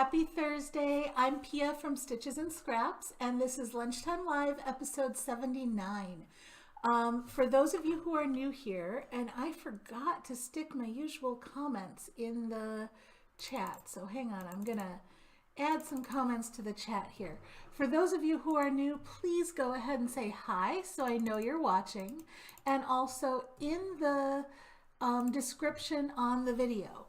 Happy Thursday. I'm Pia from Stitches and Scraps, and this is Lunchtime Live, episode 79. For those of you who are new here, and I forgot to stick my usual comments in the chat, so hang on, I'm gonna add some comments to the chat here. For those of you who are new, please go ahead and say hi so I know you're watching, and also in the description on the video,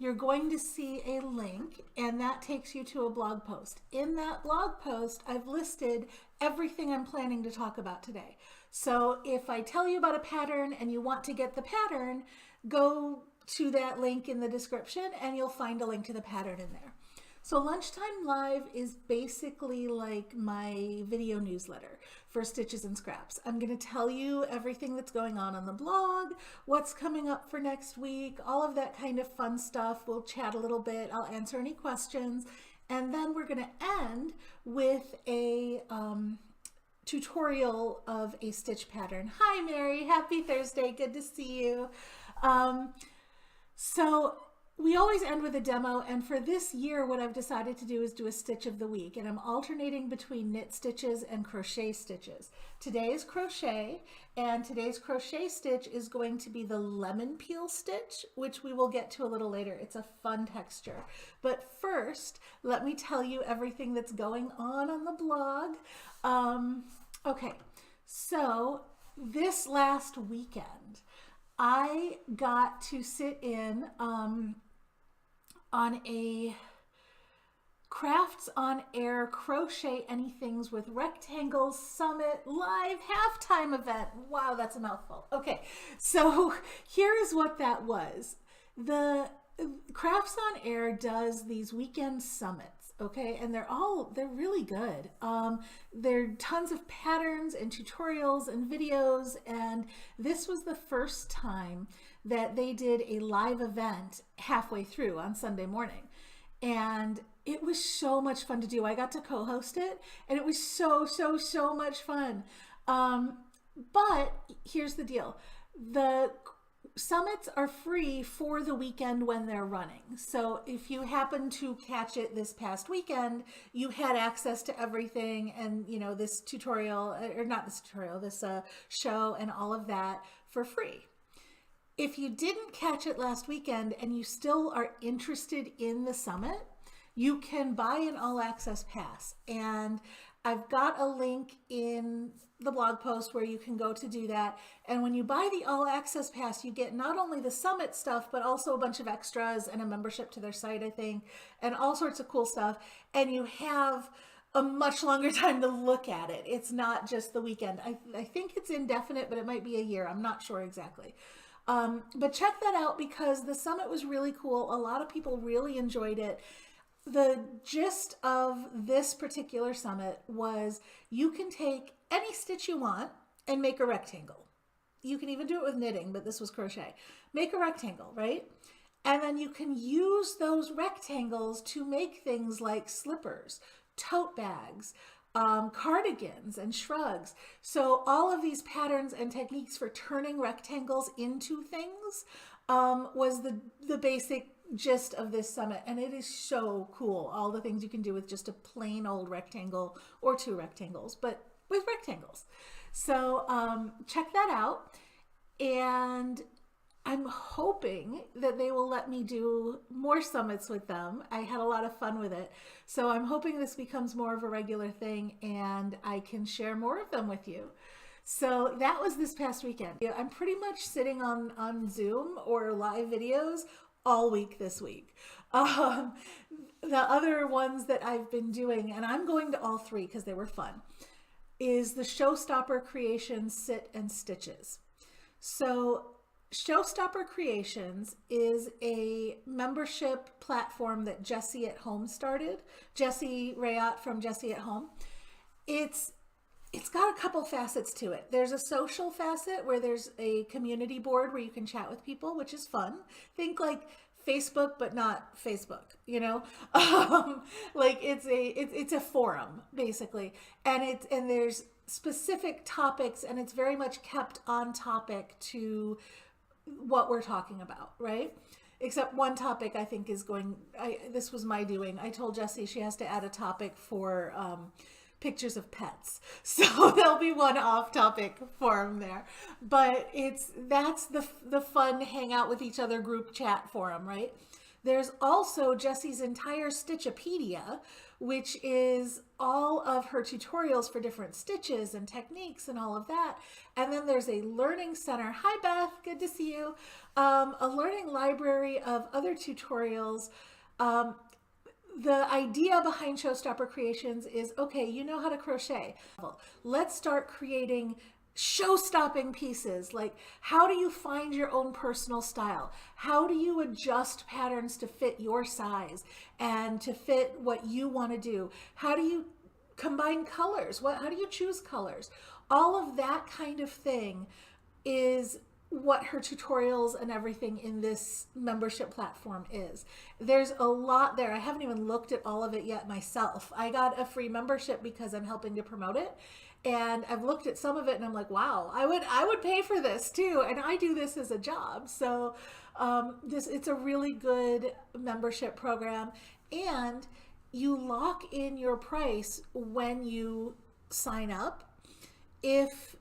you're going to see a link, and that takes you to a blog post. In that blog post, I've listed everything I'm planning to talk about today. So if I tell you about a pattern and you want to get the pattern, go to that link in the description and you'll find a link to the pattern in there. So Lunchtime Live is basically like my video newsletter for Stitches and Scraps. I'm going to tell you everything that's going on the blog, what's coming up for next week, all of that kind of fun stuff. We'll chat a little bit. I'll answer any questions. And then we're going to end with a tutorial of a stitch pattern. Hi, Mary. Happy Thursday. Good to see you. So we always end with a demo, and for this year what I've decided to do is do a stitch of the week, and I'm alternating between knit stitches and crochet stitches. Today is crochet, and today's crochet stitch is going to be the lemon peel stitch, which we will get to a little later. It's a fun texture. But first, let me tell you everything that's going on the blog. Okay, so this last weekend, I got to sit in on a Crafts on Air Crochet Anythings with Rectangles Summit live halftime event. Wow, that's a mouthful. Okay, so here is what that was. The Crafts on Air does these weekend summits, okay, and they're really good. There are tons of patterns and tutorials and videos, and this was the first time that they did a live event halfway through on Sunday morning, and it was so much fun to do. I got to co-host it, and it was so much fun. But here's the deal. The summits are free for the weekend when they're running. So if you happen to catch it this past weekend, you had access to everything, and you know, this tutorial, or not this tutorial, this show and all of that for free. If you didn't catch it last weekend and you still are interested in the summit, you can buy an all access pass, and I've got a link in the blog post where you can go to do that. And when you buy the all access pass, you get not only the summit stuff, but also a bunch of extras and a membership to their site, I think, and all sorts of cool stuff. And you have a much longer time to look at it. It's not just the weekend. I think it's indefinite, but it might be a year. I'm not sure exactly. But check that out because the summit was really cool. A lot of people really enjoyed it. The gist of this particular summit was you can take any stitch you want and make a rectangle. You can even do it with knitting, but this was crochet. Make a rectangle, right? And then you can use those rectangles to make things like slippers, tote bags, cardigans and shrugs. So all of these patterns and techniques for turning rectangles into things was the basic gist of this summit, and it is so cool, all the things you can do with just a plain old rectangle or two rectangles, but with rectangles. So check that out, and I'm hoping that they will let me do more summits with them. I had a lot of fun with it, so I'm hoping this becomes more of a regular thing and I can share more of them with you. So that was this past weekend. I'm pretty much sitting on Zoom or live videos all week this week. The other ones that I've been doing, and I'm going to all three because they were fun, is the Showstopper Creations Sit and Stitches. So Showstopper Creations is a membership platform that Jessie at Home started. Jessie Rayot from Jessie at Home. It's got a couple facets to it. There's a social facet where there's a community board where you can chat with people, which is fun. Think like Facebook, but not Facebook, you know? Like it's a forum basically. And there's specific topics, and it's very much kept on topic to what we're talking about, right? except one topic I think is going, this was my doing. I told Jessie she has to add a topic for pictures of pets. So there'll be one off topic forum there. But that's the fun hang out with each other group chat forum, right? There's also Jessie's entire Stitchopedia, which is all of her tutorials for different stitches and techniques and all of that. And then there's a learning center. Hi, Beth. Good to see you. A learning library of other tutorials. The idea behind Showstopper Creations is, okay, you know how to crochet. Let's start creating show-stopping pieces. Like, how do you find your own personal style? How do you adjust patterns to fit your size and to fit what you want to do? How do you combine colors? How do you choose colors? All of that kind of thing is what her tutorials and everything in this membership platform is. There's a lot there. I haven't even looked at all of it yet myself. I got a free membership because I'm helping to promote it. And I've looked at some of it and I'm like, wow, I would pay for this too. And I do this as a job. So it's a really good membership program. And you lock in your price when you sign up. If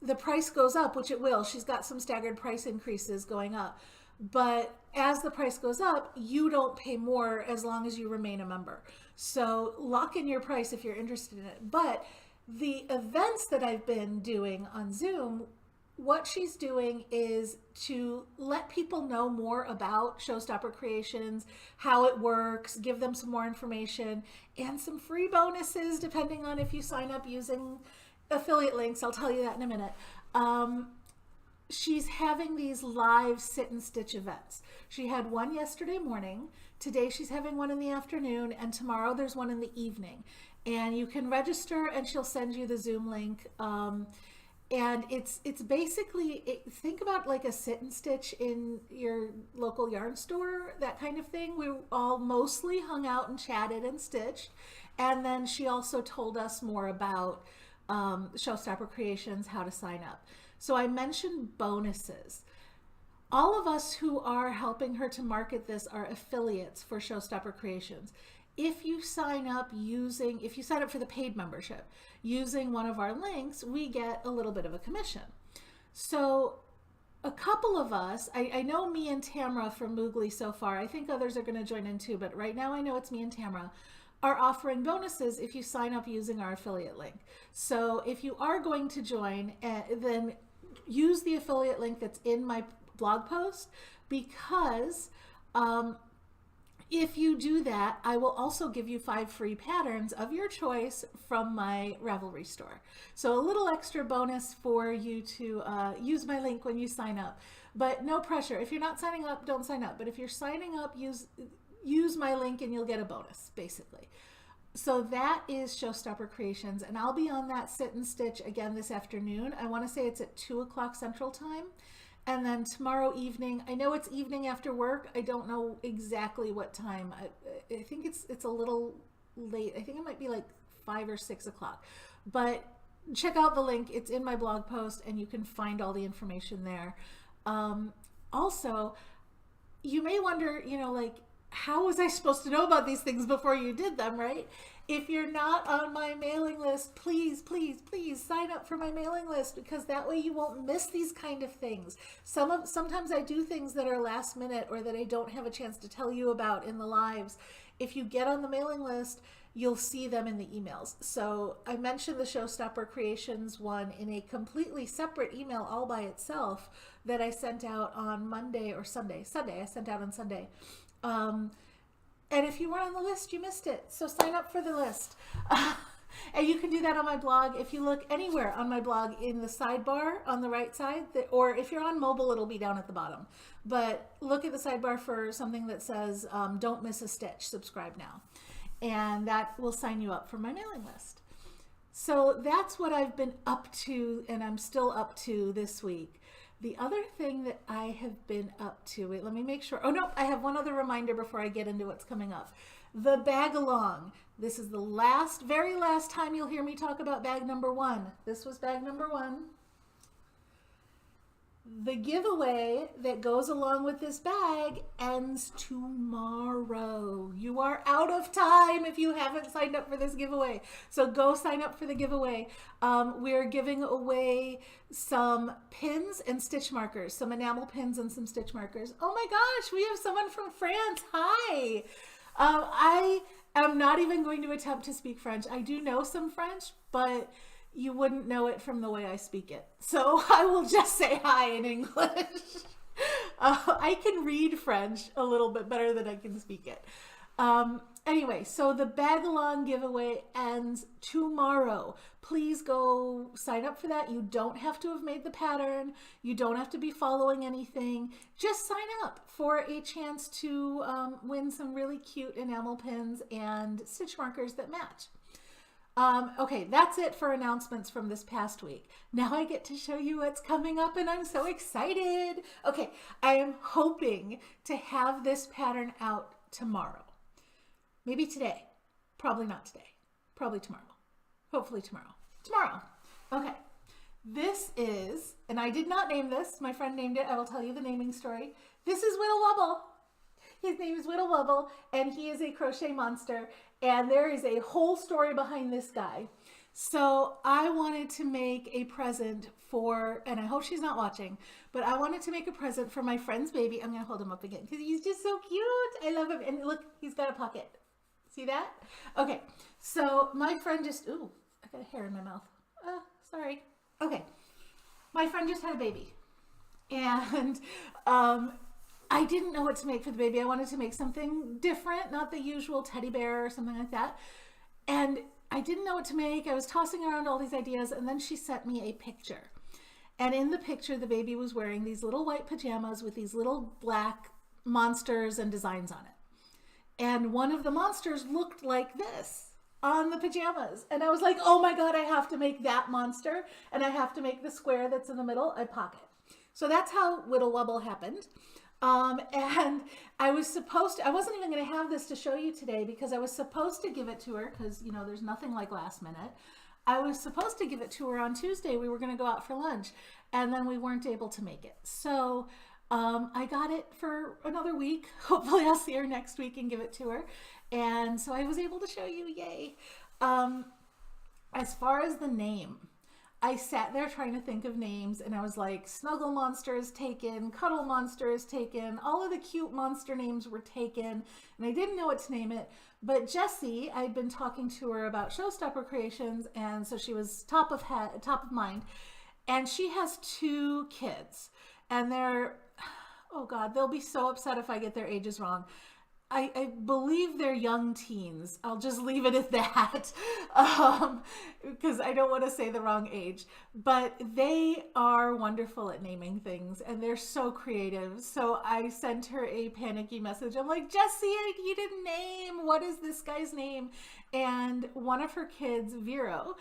the price goes up, which it will, she's got some staggered price increases going up. But as the price goes up, you don't pay more as long as you remain a member. So lock in your price if you're interested in it. But the events that I've been doing on Zoom, what she's doing is to let people know more about Showstopper Creations, how it works, give them some more information and some free bonuses depending on if you sign up using affiliate links. I'll tell you that in a minute. She's having these live sit and stitch events. She had one yesterday morning. Today she's having one in the afternoon, and tomorrow there's one in the evening. And you can register and she'll send you the Zoom link. And it's basically, think about like a sit and stitch in your local yarn store, that kind of thing. We all mostly hung out and chatted and stitched. And then she also told us more about Showstopper Creations, how to sign up. So I mentioned bonuses. All of us who are helping her to market this are affiliates for Showstopper Creations. If you sign up for the paid membership using one of our links, we get a little bit of a commission. So a couple of us, I know me and Tamara from Moogly so far, I think others are going to join in too, but right now I know it's me and Tamara, are offering bonuses if you sign up using our affiliate link. So if you are going to join, then use the affiliate link that's in my blog post, because if you do that, I will also give you 5 free patterns of your choice from my Ravelry store. So a little extra bonus for you to use my link when you sign up, but no pressure. If you're not signing up, don't sign up. But if you're signing up, use my link and you'll get a bonus, basically. So that is Showstopper Creations, and I'll be on that sit and stitch again this afternoon. I want to say it's at 2 o'clock Central Time. And then tomorrow evening, I know it's evening after work. I don't know exactly what time. I think it's a little late. I think it might be like 5 or 6 o'clock. But check out the link. It's in my blog post, and you can find all the information there. Also, you may wonder, like, how was I supposed to know about these things before you did them, right? If you're not on my mailing list, please, please, please sign up for my mailing list, because that way you won't miss these kind of things. Sometimes I do things that are last minute or that I don't have a chance to tell you about in the lives. If you get on the mailing list, you'll see them in the emails. So I mentioned the Showstopper Creations one in a completely separate email all by itself that I sent out on Monday or Sunday. I sent out on Sunday. And if you weren't on the list, you missed it. So sign up for the list. And you can do that on my blog. If you look anywhere on my blog in the sidebar on the right side, or if you're on mobile, it'll be down at the bottom. But look at the sidebar for something that says, don't miss a stitch, subscribe now. And that will sign you up for my mailing list. So that's what I've been up to, and I'm still up to this week. The other thing that I have been up to, wait, let me make sure. Oh no, I have one other reminder before I get into what's coming up. The bag along. This is the very last time you'll hear me talk about bag number 1. This was bag number 1. The giveaway that goes along with this bag ends tomorrow. You are out of time if you haven't signed up for this giveaway. So go sign up for the giveaway. We're giving away some pins and stitch markers, some enamel pins and some stitch markers. Oh my gosh, we have someone from France. Hi. I am not even going to attempt to speak French. I do know some French, but you wouldn't know it from the way I speak it. So I will just say hi in English. I can read French a little bit better than I can speak it. Anyway, so the bag along giveaway ends tomorrow. Please go sign up for that. You don't have to have made the pattern. You don't have to be following anything. Just sign up for a chance to win some really cute enamel pins and stitch markers that match. Okay, that's it for announcements from this past week. Now I get to show you what's coming up and I'm so excited. Okay, I am hoping to have this pattern out tomorrow. Maybe today. Probably not today. Probably tomorrow. Hopefully tomorrow. Tomorrow. Okay. This is, and I did not name this. My friend named it. I will tell you the naming story. This is Whittle Wubble. His name is Whittle Wubble, and he is a crochet monster. And there is a whole story behind this guy. So I wanted to make a present for, and I hope she's not watching, but I wanted to make a present for my friend's baby. I'm going to hold him up again because he's just so cute. I love him. And look, he's got a pocket. See that? Okay. So my friend just, ooh, I got a hair in my mouth. Sorry. Okay. My friend just had a baby. And I didn't know what to make for the baby. I wanted to make something different, not the usual teddy bear or something like that. And I didn't know what to make. I was tossing around all these ideas, and then she sent me a picture. And in the picture, the baby was wearing these little white pajamas with these little black monsters and designs on it. And one of the monsters looked like this on the pajamas. And I was like, oh my God, I have to make that monster. And I have to make the square that's in the middle a pocket. So that's how Whittle Wubble happened. And I wasn't even going to have this to show you today because I was supposed to give it to her because, you know, there's nothing like last minute. I was supposed to give it to her on Tuesday. We were going to go out for lunch and then we weren't able to make it. So I got it for another week. Hopefully I'll see her next week and give it to her. And so I was able to show you, yay. As far as the name, I sat there trying to think of names and I was like, Snuggle Monster is taken, Cuddle Monster is taken, all of the cute monster names were taken, and I didn't know what to name it. But Jessie, I'd been talking to her about Showstopper Creations, and so she was top of mind. And she has 2 kids, and they're, oh God, they'll be so upset if I get their ages wrong. I believe they're young teens. I'll just leave it at that because I don't want to say the wrong age. But they are wonderful at naming things and they're so creative. So I sent her a panicky message. I'm like, Jessie, I need a name. What is this guy's name? And one of her kids, Vero,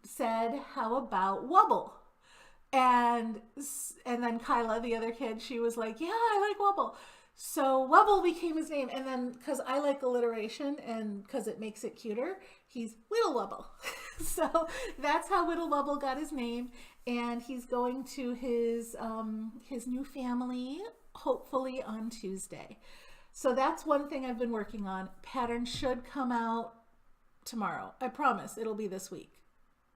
said, how about Wubble? And then Kyla, the other kid, she was like, yeah, I like Wubble. So Wubble became his name, and then because I like alliteration and because it makes it cuter, he's Whittle Wubble. So that's how Whittle Wubble got his name, and he's going to his new family hopefully on Tuesday. So that's one thing I've been working on. Pattern should come out tomorrow. I promise it'll be this week.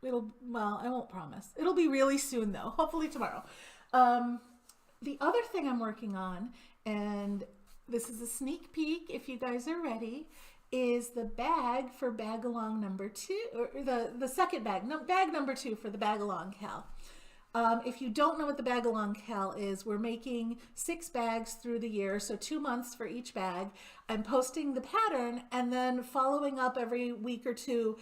Well, I won't promise. It'll be really soon though. Hopefully tomorrow. The other thing I'm working on, and this is a sneak peek if you guys are ready, is the bag for bag along number 2, or the second bag, bag number 2 for the bag along cal. If you don't know what the bag along cal is, we're making 6 bags through the year, so 2 months for each bag. I'm posting the pattern and then following up every week or 2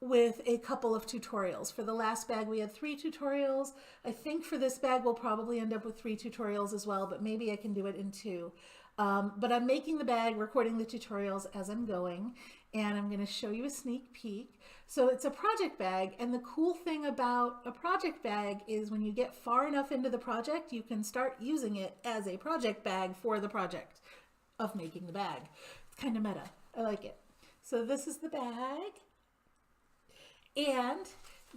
with a couple of tutorials. For the last bag we had 3 tutorials. I think for this bag we'll probably end up with 3 tutorials as well, but maybe I can do it in 2. But I'm making the bag, recording the tutorials as I'm going, and I'm going to show you a sneak peek. So it's a project bag, and the cool thing about a project bag is when you get far enough into the project, you can start using it as a project bag for the project of making the bag. It's kind of meta. I like it. So this is the bag. And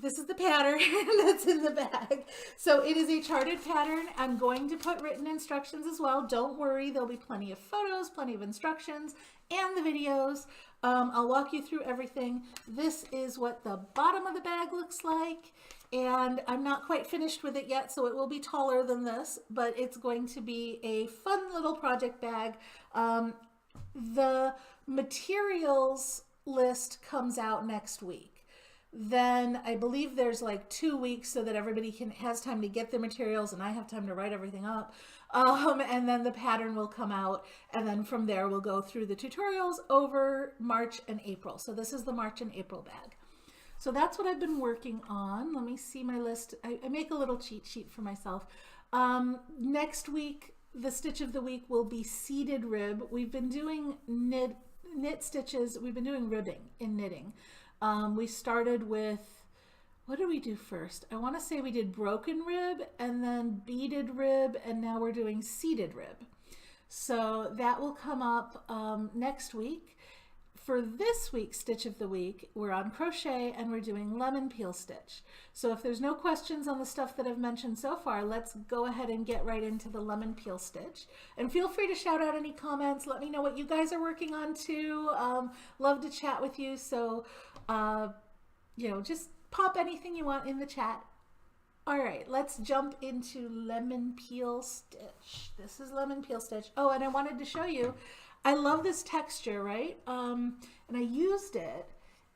this is the pattern that's in the bag. So it is a charted pattern. I'm going to put written instructions as well. Don't worry, there'll be plenty of photos, plenty of instructions, and the videos. I'll walk you through everything. This is what the bottom of the bag looks like. And I'm not quite finished with it yet, so it will be taller than this, but it's going to be a fun little project bag. The materials list comes out next week. Then I believe there's like 2 weeks so that everybody has time to get their materials and I have time to write everything up. And then the pattern will come out, and then from there we'll go through the tutorials over March and April. So this is the March and April bag. So that's what I've been working on. Let me see my list. I make a little cheat sheet for myself. Next week, the stitch of the week will be seated rib. We've been doing knit stitches. We've been doing ribbing in knitting. We started with, what did we do first? I want to say we did broken rib and then beaded rib, and now we're doing seated rib. So that will come up next week. For this week's stitch of the week, we're on crochet and we're doing lemon peel stitch. So if there's no questions on the stuff that I've mentioned so far, let's go ahead and get right into the lemon peel stitch. And feel free to shout out any comments. Let me know what you guys are working on too. Love to chat with you. So, you know, just pop anything you want in the chat. All right, let's jump into lemon peel stitch. This is lemon peel stitch. Oh, and I wanted to show you, I love this texture, right? And I used it,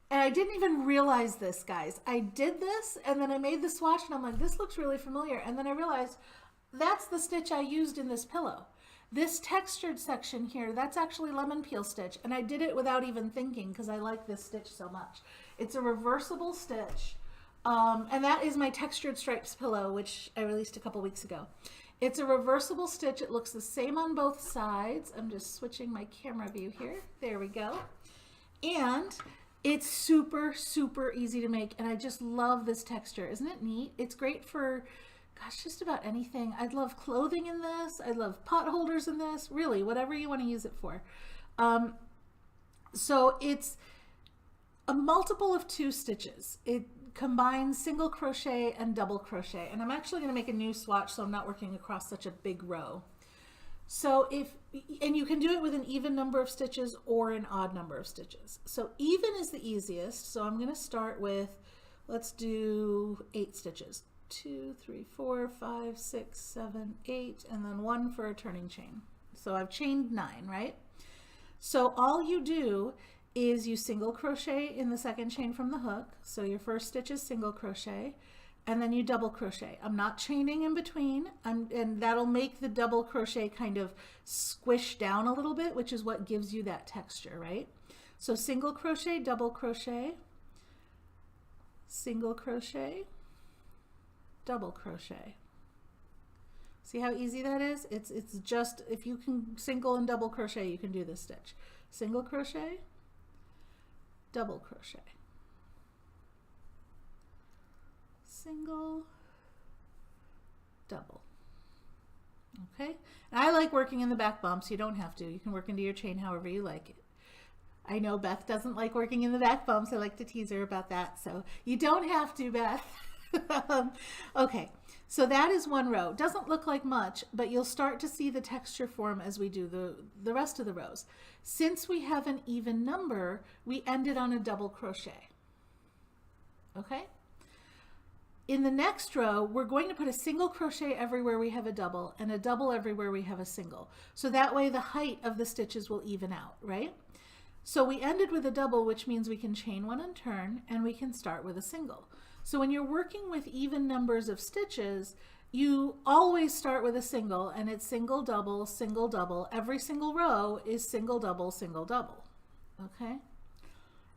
and I didn't even realize this, guys. I did this, and then I made the swatch, and I'm like, this looks really familiar. And then I realized that's the stitch I used in this pillow. This textured section here, that's actually lemon peel stitch, and I did it without even thinking because I like this stitch so much. It's a reversible stitch, and that is my textured stripes pillow, which I released a couple weeks ago. It's a reversible stitch. It looks the same on both sides. I'm just switching my camera view here. There we go. And it's super, super easy to make, and I just love this texture. Isn't it neat? It's great for, gosh, just about anything. I'd love clothing in this. I love pot holders in this. Really, whatever you want to use it for. So it's a multiple of 2 stitches. It combines single crochet and double crochet, and I'm actually going to make a new swatch so I'm not working across such a big row. So and you can do it with an even number of stitches or an odd number of stitches. So even is the easiest, so I'm going to start with, let's do 8 stitches. 2, 3, 4, 5, 6, 7, 8, and then 1 for a turning chain. So I've chained 9, right? So all you do is you single crochet in the second chain from the hook. So your first stitch is single crochet, and then you double crochet. I'm not chaining in between, and that'll make the double crochet kind of squish down a little bit, which is what gives you that texture, right? So single crochet, double crochet, single crochet, double crochet. See how easy that is? It's just, if you can single and double crochet, you can do this stitch. Single crochet, double crochet, single, double. Okay, and I like working in the back bumps. You don't have to. You can work into your chain however you like it. I know Beth doesn't like working in the back bumps. I like to tease her about that. So you don't have to, Beth. Okay, so that is 1 row. Doesn't look like much, but you'll start to see the texture form as we do the rest of the rows. Since we have an even number, we ended on a double crochet. Okay? In the next row, we're going to put a single crochet everywhere we have a double and a double everywhere we have a single. So that way the height of the stitches will even out, right? So we ended with a double, which means we can chain 1 and turn, and we can start with a single. So when you're working with even numbers of stitches, you always start with a single, and it's single, double, single, double. Every single row is single, double, single, double. Okay?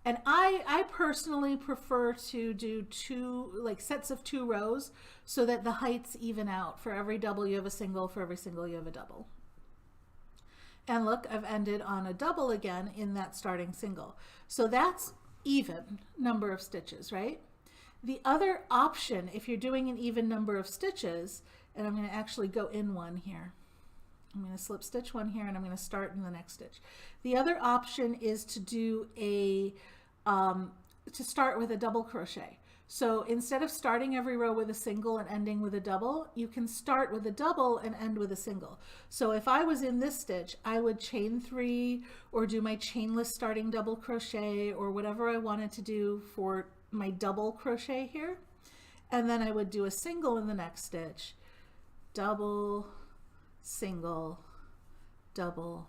And I personally prefer to do 2, like sets of 2 rows, so that the heights even out. For every double you have a single, for every single you have a double. And look, I've ended on a double again in that starting single. So that's even number of stitches, right? The other option, if you're doing an even number of stitches, and I'm going to actually go in 1 here. I'm going to slip stitch 1 here, and I'm going to start in the next stitch. The other option is to do to start with a double crochet. So instead of starting every row with a single and ending with a double, you can start with a double and end with a single. So if I was in this stitch, I would chain 3 or do my chainless starting double crochet or whatever I wanted to do for my double crochet here. And then I would do a single in the next stitch, double, single, double,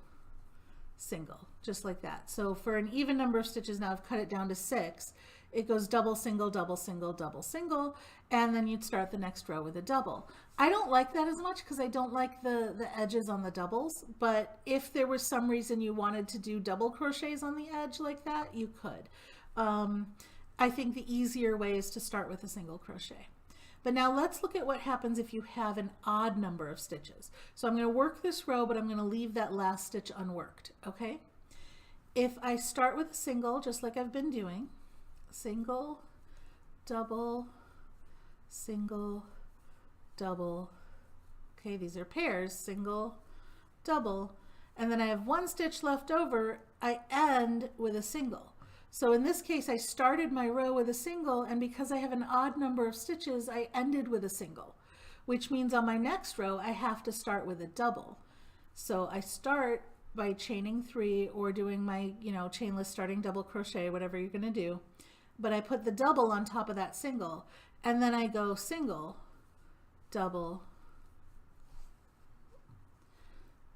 single, just like that. So for an even number of stitches, now I've cut it down to 6, it goes double, single, double, single, double, single, and then you'd start the next row with a double. I don't like that as much because I don't like the edges on the doubles, but if there was some reason you wanted to do double crochets on the edge like that, you could. I think the easier way is to start with a single crochet. But now let's look at what happens if you have an odd number of stitches. So I'm going to work this row, but I'm going to leave that last stitch unworked, okay? If I start with a single, just like I've been doing, single, double, single, double, okay, these are pairs, single, double, and then I have 1 stitch left over, I end with a single. So in this case, I started my row with a single, and because I have an odd number of stitches, I ended with a single, which means on my next row, I have to start with a double. So I start by chaining 3 or doing my, chainless starting double crochet, whatever you're gonna do, but I put the double on top of that single, and then I go single, double,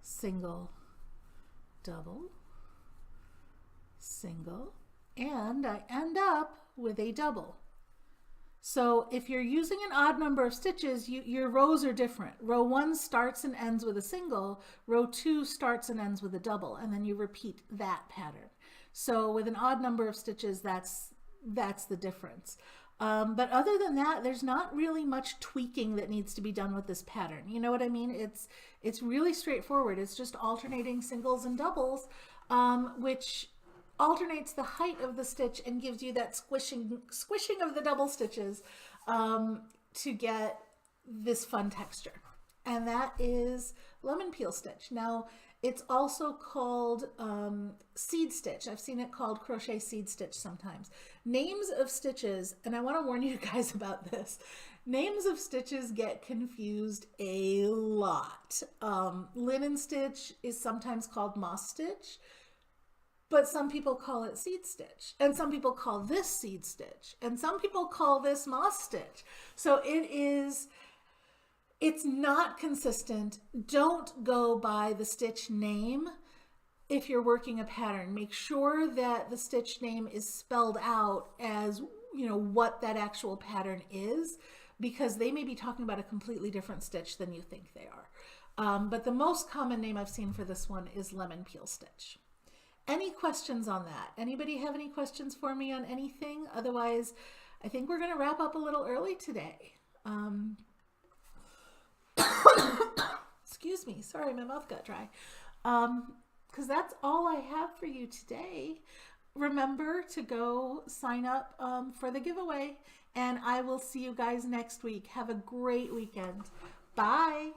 single, double, single, and I end up with a double. So if you're using an odd number of stitches, your rows are different. Row 1 starts and ends with a single, row 2 starts and ends with a double, and then you repeat that pattern. So with an odd number of stitches, that's the difference. But other than that, there's not really much tweaking that needs to be done with this pattern. You know what I mean? It's really straightforward. It's just alternating singles and doubles, which alternates the height of the stitch and gives you that squishing of the double stitches to get this fun texture. And that is lemon peel stitch. Now, it's also called seed stitch. I've seen it called crochet seed stitch sometimes. Names of stitches, and I want to warn you guys about this, names of stitches get confused a lot. Linen stitch is sometimes called moss stitch, but some people call it seed stitch, and some people call this seed stitch, and some people call this moss stitch. So it's not consistent. Don't go by the stitch name if you're working a pattern. Make sure that the stitch name is spelled out as, what that actual pattern is, because they may be talking about a completely different stitch than you think they are. But the most common name I've seen for this one is lemon peel stitch. Any questions on that? Anybody have any questions for me on anything? Otherwise, I think we're going to wrap up a little early today. Excuse me. Sorry, my mouth got dry. Because that's all I have for you today. Remember to go sign up for the giveaway, and I will see you guys next week. Have a great weekend. Bye.